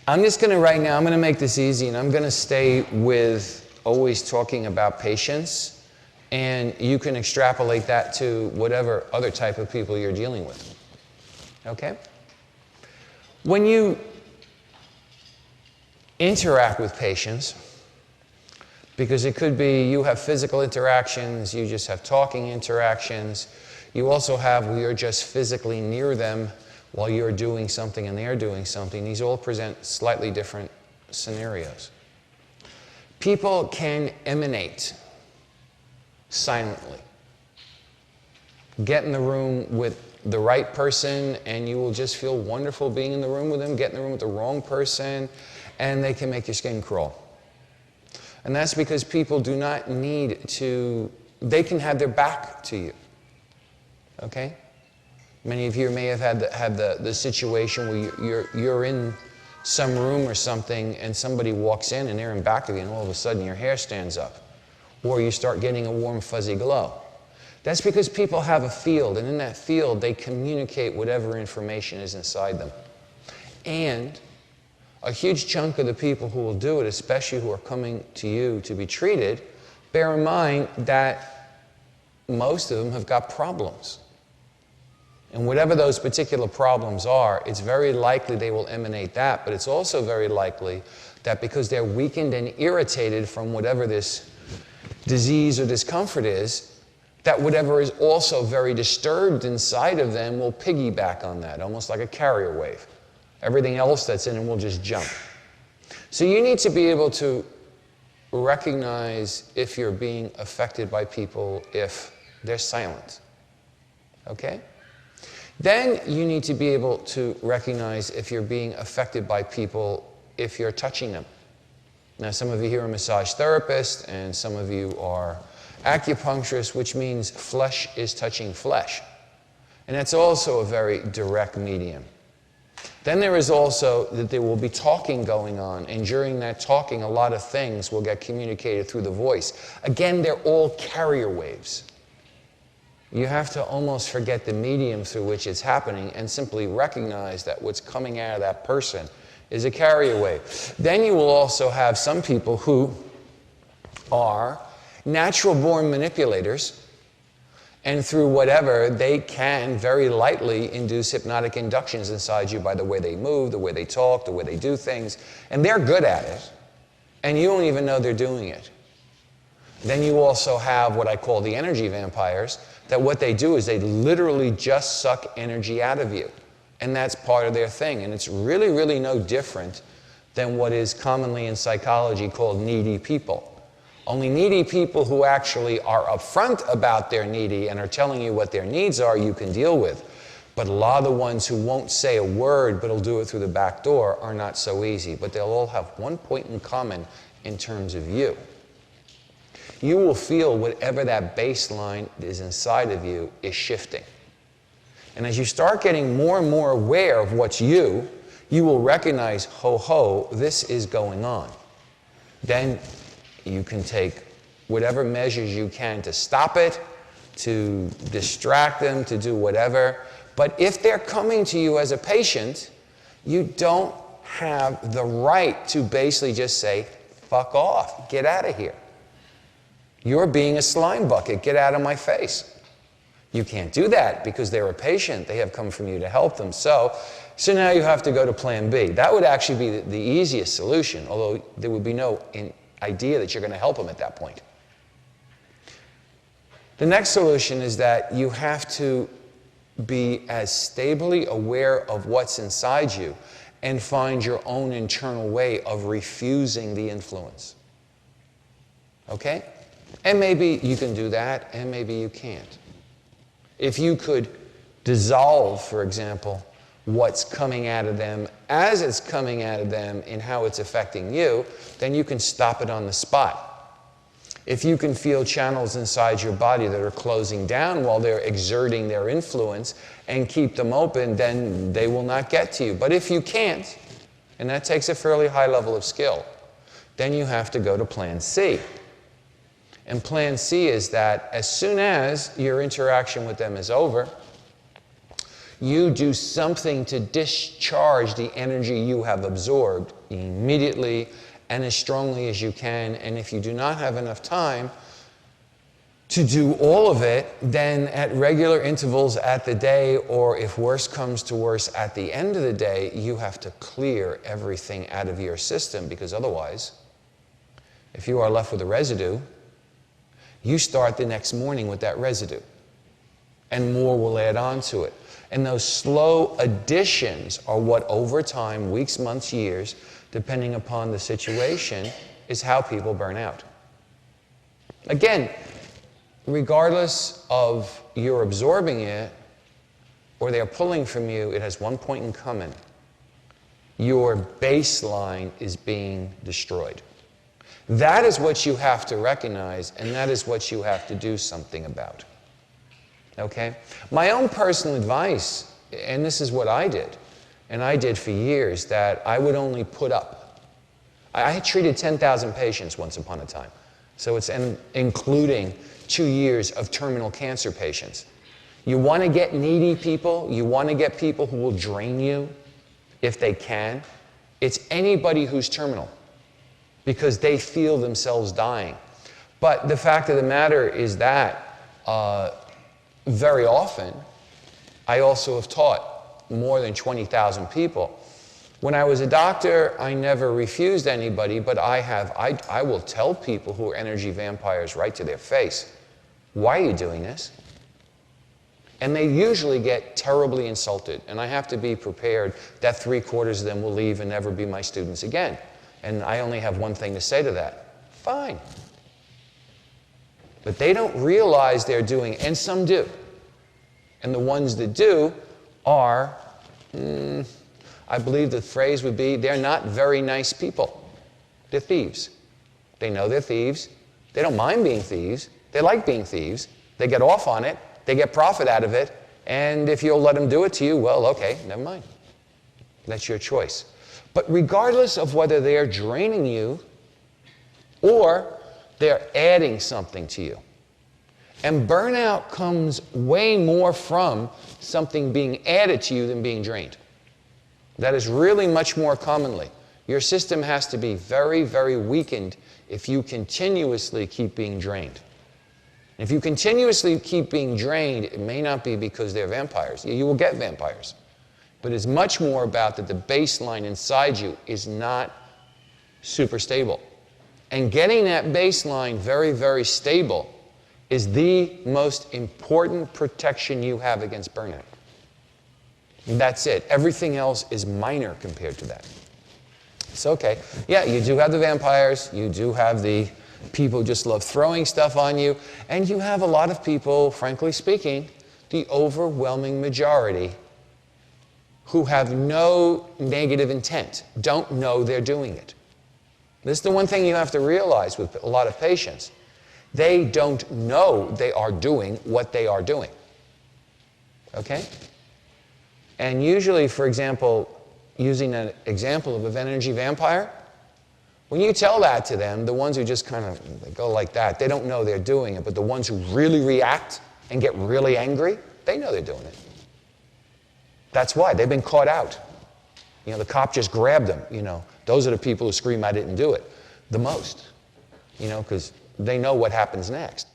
I'm just going to right now, I'm going to make this easy, and I'm going to stay with always talking about patience, and you can extrapolate that to whatever other type of people you're dealing with. Okay? When you interact with patients, because it could be you have physical interactions, you just have talking interactions, you also have where you're just physically near them while you're doing something and they're doing something. These all present slightly different scenarios. People can emanate silently. Get in the room with the right person and you will just feel wonderful being in the room with them. Get in the room with the wrong person and they can make your skin crawl. And that's because people do not need to, they can have their back to you. Okay? Many of you may have had the situation where you're in some room or something and somebody walks in and they're in back of you and all of a sudden your hair stands up. Or you start getting a warm, fuzzy glow. That's because people have a field, and in that field they communicate whatever information is inside them. And a huge chunk of the people who will do it, especially who are coming to you to be treated, bear in mind that most of them have got problems. And whatever those particular problems are, it's very likely they will emanate that, but it's also very likely that because they're weakened and irritated from whatever this disease or discomfort is, that whatever is also very disturbed inside of them will piggyback on that, almost like a carrier wave. Everything else that's in them will just jump. So you need to be able to recognize if you're being affected by people if they're silent. Okay? Then you need to be able to recognize if you're being affected by people if you're touching them. Now, some of you here are massage therapists, and some of you are acupuncturists, which means flesh is touching flesh. And that's also a very direct medium. Then there is also that there will be talking going on, and during that talking, a lot of things will get communicated through the voice. Again, they're all carrier waves. You have to almost forget the medium through which it's happening and simply recognize that what's coming out of that person is a carrier wave. Then you will also have some people who are natural-born manipulators, and through whatever, they can very lightly induce hypnotic inductions inside you by the way they move, the way they talk, the way they do things, and they're good at it, and you don't even know they're doing it. Then you also have what I call the energy vampires, that what they do is they literally just suck energy out of you. And that's part of their thing. And it's really, really no different than what is commonly in psychology called needy people. Only needy people who actually are upfront about their needy and are telling you what their needs are, you can deal with. But a lot of the ones who won't say a word but will do it through the back door are not so easy. But they'll all have one point in common in terms of you. You will feel whatever that baseline is inside of you is shifting. And as you start getting more and more aware of what's you, you will recognize, ho, this is going on. Then you can take whatever measures you can to stop it, to distract them, to do whatever. But if they're coming to you as a patient, you don't have the right to basically just say, fuck off, get out of here. You're being a slime bucket. Get out of my face. You can't do that because they're a patient. They have come from you to help them. So now you have to go to plan B. That would actually be the easiest solution, although there would be no idea that you're going to help them at that point. The next solution is that you have to be as stably aware of what's inside you and find your own internal way of refusing the influence. Okay? And maybe you can do that, and maybe you can't. If you could dissolve, for example, what's coming out of them as it's coming out of them and how it's affecting you, then you can stop it on the spot. If you can feel channels inside your body that are closing down while they're exerting their influence and keep them open, then they will not get to you. But if you can't, and that takes a fairly high level of skill, then you have to go to plan C. And plan C is that as soon as your interaction with them is over, you do something to discharge the energy you have absorbed immediately and as strongly as you can. And if you do not have enough time to do all of it, then at regular intervals at the day, or if worse comes to worse at the end of the day, you have to clear everything out of your system, because otherwise, if you are left with a residue, you start the next morning with that residue, and more will add on to it. And those slow additions are what over time, weeks, months, years, depending upon the situation, is how people burn out. Again, regardless of you're absorbing it or they're pulling from you, it has one point in common. Your baseline is being destroyed. That is what you have to recognize, and that is what you have to do something about. Okay? My own personal advice, and this is what I did, and I did for years, that I would only put up. I had treated 10,000 patients once upon a time. So it's including 2 years of terminal cancer patients. You want to get needy people, you want to get people who will drain you if they can. It's anybody who's terminal, because they feel themselves dying. But the fact of the matter is that very often, I also have taught more than 20,000 people. When I was a doctor, I never refused anybody, but I will tell people who are energy vampires right to their face, why are you doing this? And they usually get terribly insulted, and I have to be prepared that 3/4 of them will leave and never be my students again. And I only have one thing to say to that: fine. But they don't realize they're doing, and some do. And the ones that do are, I believe the phrase would be, they're not very nice people. They're thieves. They know they're thieves. They don't mind being thieves. They like being thieves. They get off on it. They get profit out of it. And if you'll let them do it to you, well, okay, never mind. That's your choice. But regardless of whether they're draining you or they're adding something to you, and burnout comes way more from something being added to you than being drained. That is really much more commonly. Your system has to be very, very weakened if you continuously keep being drained. If you continuously keep being drained, it may not be because they're vampires. You will get vampires. But it's much more about that the baseline inside you is not super stable. And getting that baseline very, very stable is the most important protection you have against burnout. And that's it. Everything else is minor compared to that. It's okay. Yeah, you do have the vampires. You do have the people who just love throwing stuff on you. And you have a lot of people, frankly speaking, the overwhelming majority, who have no negative intent, don't know they're doing it. This is the one thing you have to realize with a lot of patients. They don't know they are doing what they are doing. Okay? And usually, for example, using an example of an energy vampire, when you tell that to them, the ones who just kind of go like that, they don't know they're doing it, but the ones who really react and get really angry, they know they're doing it. That's why. They've been caught out. You know, the cop just grabbed them, you know. Those are the people who scream, I didn't do it, the most, you know, because they know what happens next.